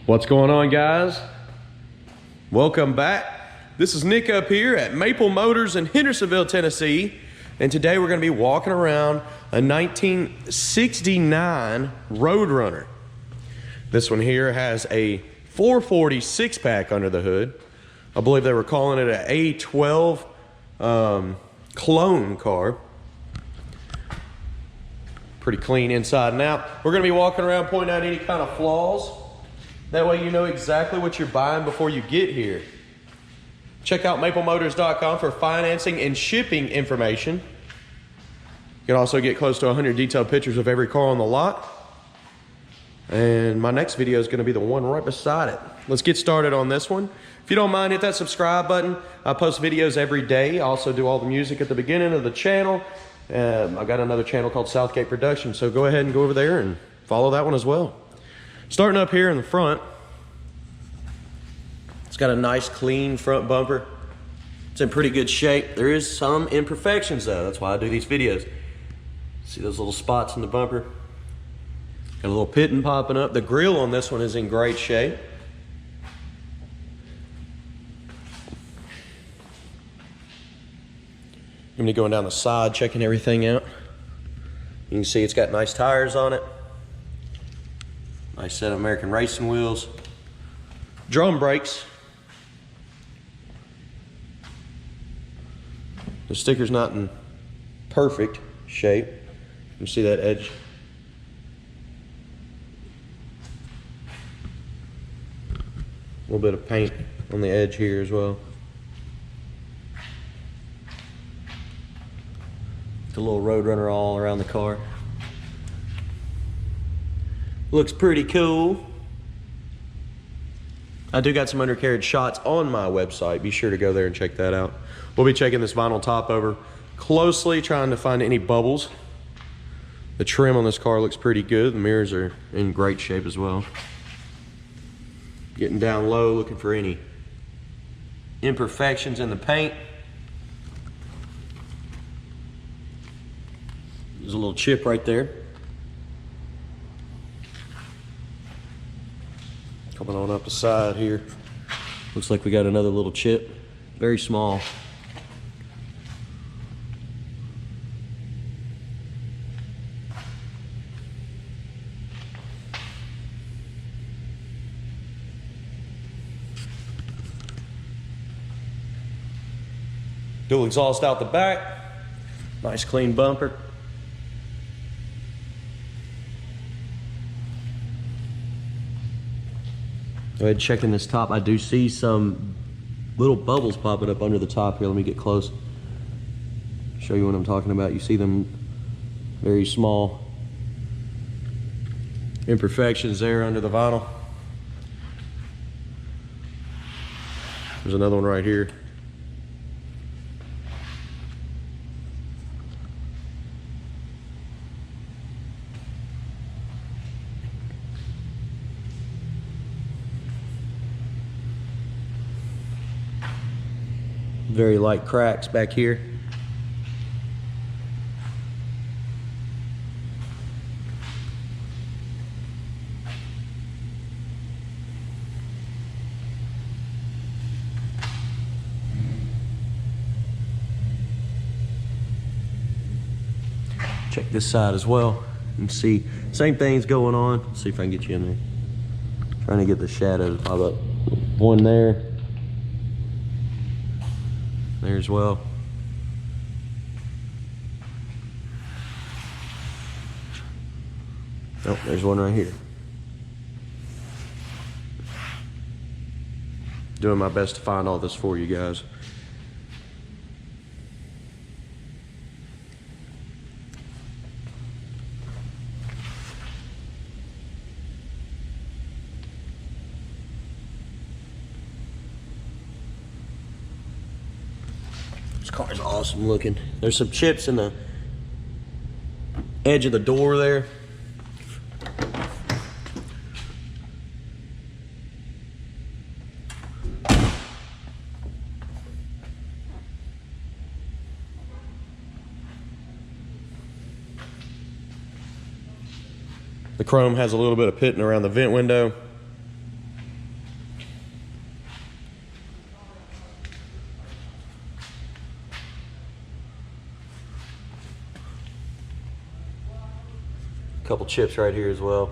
What's going on, guys? Welcome back. This is Nick up here at Maple Motors in Hendersonville, Tennessee. And today we're going to be walking around a 1969 Roadrunner. This one here has a 440 six-pack under the hood. I believe they were calling it an A12 clone car. Pretty clean inside and out. We're going to be walking around pointing out any kind of flaws. That way you know exactly what you're buying before you get here. Check out maplemotors.com for financing and shipping information. You can also get close to 100 detailed pictures of every car on the lot. And my next video is going to be the one right beside it. Let's get started on this one. If you don't mind, hit that subscribe button. I post videos every day. I also do all the music at the beginning of the channel. I got another channel called Southgate Production, so go ahead and go over there and follow that one as well. Starting up here in the front, it's got a nice clean front bumper. It's in pretty good shape. There is some imperfections though. That's why I do these videos. See those little spots in the bumper? Got a little pitting popping up. The grill on this one is in great shape. I'm gonna be going down the side, checking everything out. You can see it's got nice tires on it. Nice set of American racing wheels. Drum brakes. The sticker's not in perfect shape. You can see that edge. A little bit of paint on the edge here as well. The little Roadrunner all around the car. Looks pretty cool. I do got some undercarriage shots on my website. Be sure to go there and check that out. We'll be checking this vinyl top over closely, trying to find any bubbles. The trim on this car looks pretty good. The mirrors are in great shape as well. Getting down low, looking for any imperfections in the paint. There's a little chip right there. Coming on up the side here. Looks like we got another little chip. Very small. Dual exhaust out the back. Nice clean bumper. Go ahead, checking this top. I do see some little bubbles popping up under the top here. Let me get close. Show you what I'm talking about. You see them very small imperfections there under the vinyl. There's another one right here. Very light cracks back here. Check this side as well and see same things going on. Let's see if I can get you in there. Trying to get the shadow to pop up. One there. There as well. Oh, there's one right here. Doing my best to find all this for you guys. This car is awesome looking. There's some chips in the edge of the door there. The chrome has a little bit of pitting around the vent window. couple chips right here as well.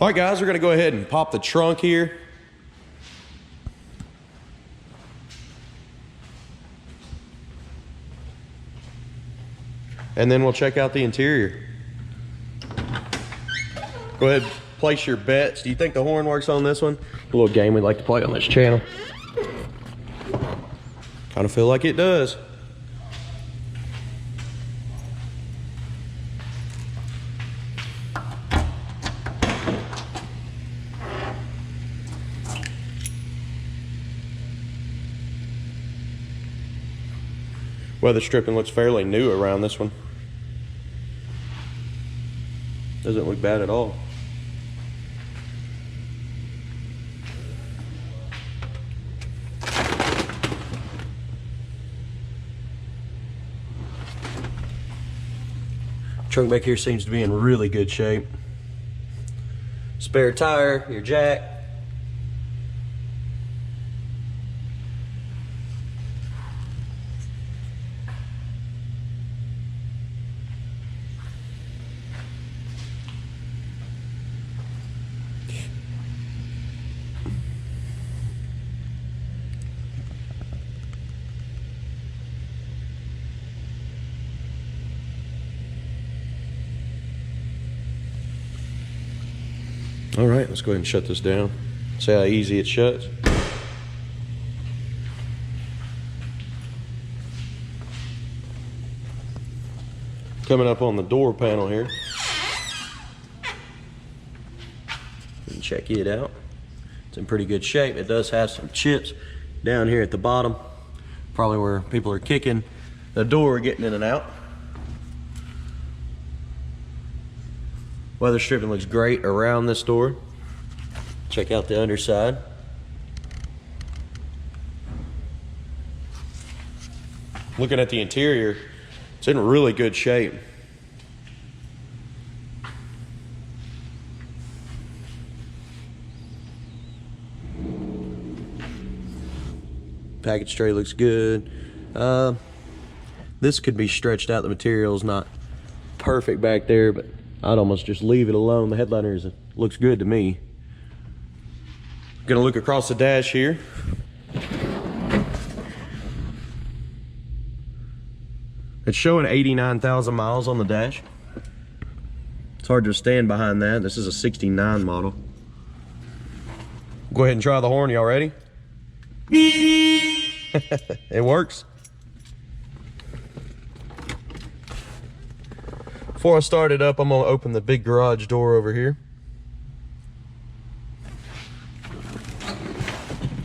All right, guys, we're gonna go ahead and pop the trunk here. And then we'll check out the interior. Go ahead, place your bets. Do you think the horn works on this one? A little game we like to play on this channel. Kind of feel like it does. Weather stripping looks fairly new around this one. Doesn't look bad at all. Trunk back here seems to be in really good shape. Spare tire, your jack. All right, let's go ahead and shut this down. See how easy it shuts. Coming up on the door panel here. You can check it out. It's in pretty good shape. It does have some chips down here at the bottom, probably where people are kicking the door, getting in and out. Weather stripping looks great around this door. Check out the underside. Looking at the interior, it's in really good shape. Package tray looks good. This could be stretched out. The material's not perfect back there, but I'd almost just leave it alone. The headliner looks good to me. Gonna look across the dash here. It's showing 89,000 miles on the dash. It's hard to stand behind that. This is a 69 model. Go ahead and try the horn. Y'all ready? It works. Before I start it up, I'm gonna open the big garage door over here.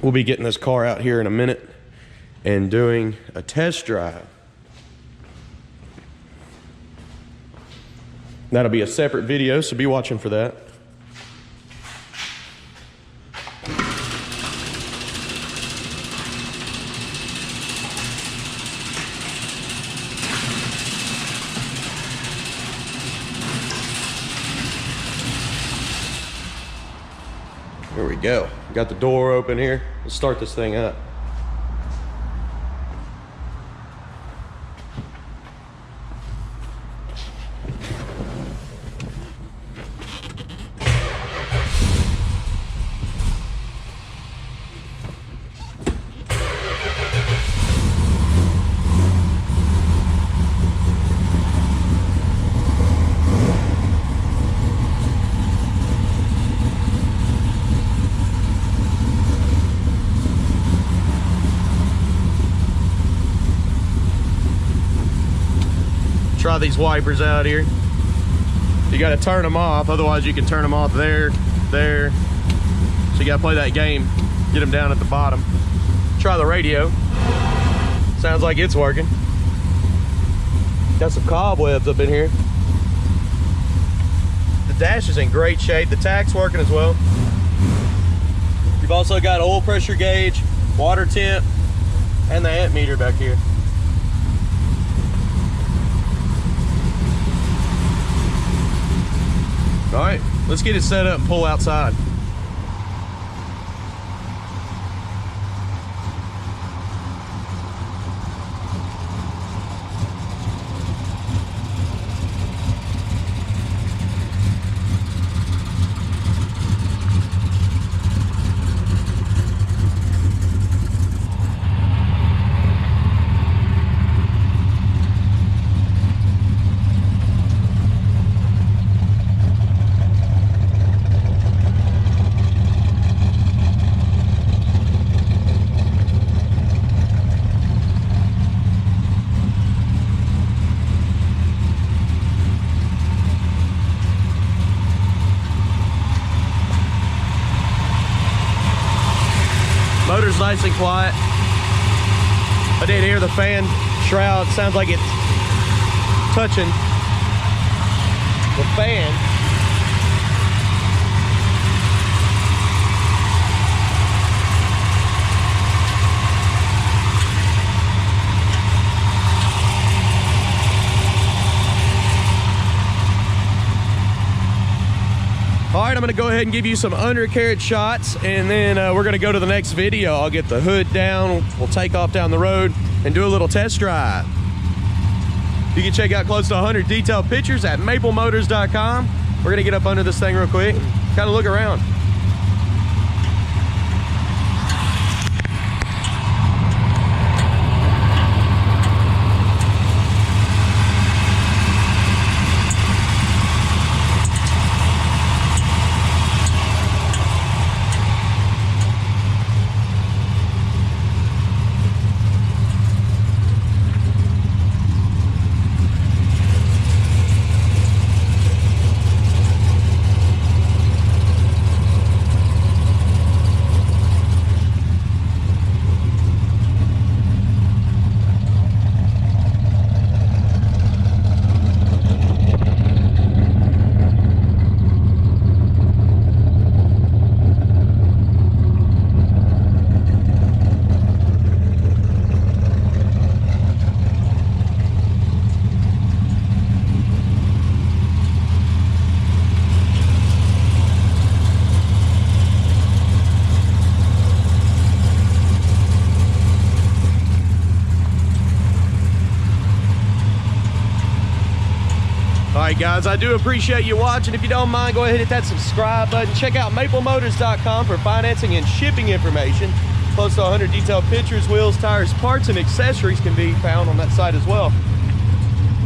We'll be getting this car out here in a minute and doing a test drive. That'll be a separate video, so be watching for that. Here we go. Got the door open here. Let's start this thing up. Try these wipers out here. You got to turn them off, otherwise you can turn them off there, there. So you got to play that game, get them down at the bottom. Try the radio. Sounds like it's working. Got some cobwebs up in here. The dash is in great shape. The tach's working as well. You've also got oil pressure gauge, water temp, and the amp meter back here. All right, let's get it set up and pull outside. Feels nice and quiet. I did hear the fan shroud. Sounds like it's touching the fan. All right, I'm gonna go ahead and give you some undercarriage shots, and then we're gonna go to the next video. I'll get the hood down, we'll take off down the road and do a little test drive. You can check out close to 100 detailed pictures at maplemotors.com. We're gonna get up under this thing real quick, kind of look around. Alright guys, I do appreciate you watching. If you don't mind, go ahead and hit that subscribe button. Check out maplemotors.com for financing and shipping information. Close to 100 detailed pictures, wheels, tires, parts, and accessories can be found on that site as well.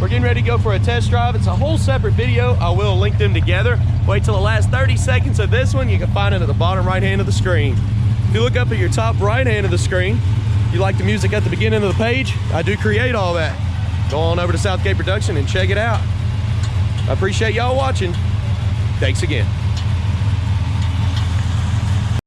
We're getting ready to go for a test drive. It's a whole separate video. I will link them together. Wait till the last 30 seconds of this one. You can find it at the bottom right hand of the screen. If you look up at your top right hand of the screen, you like the music at the beginning of the page, I do create all that. Go on over to Southgate Production and check it out. I appreciate y'all watching. Thanks again.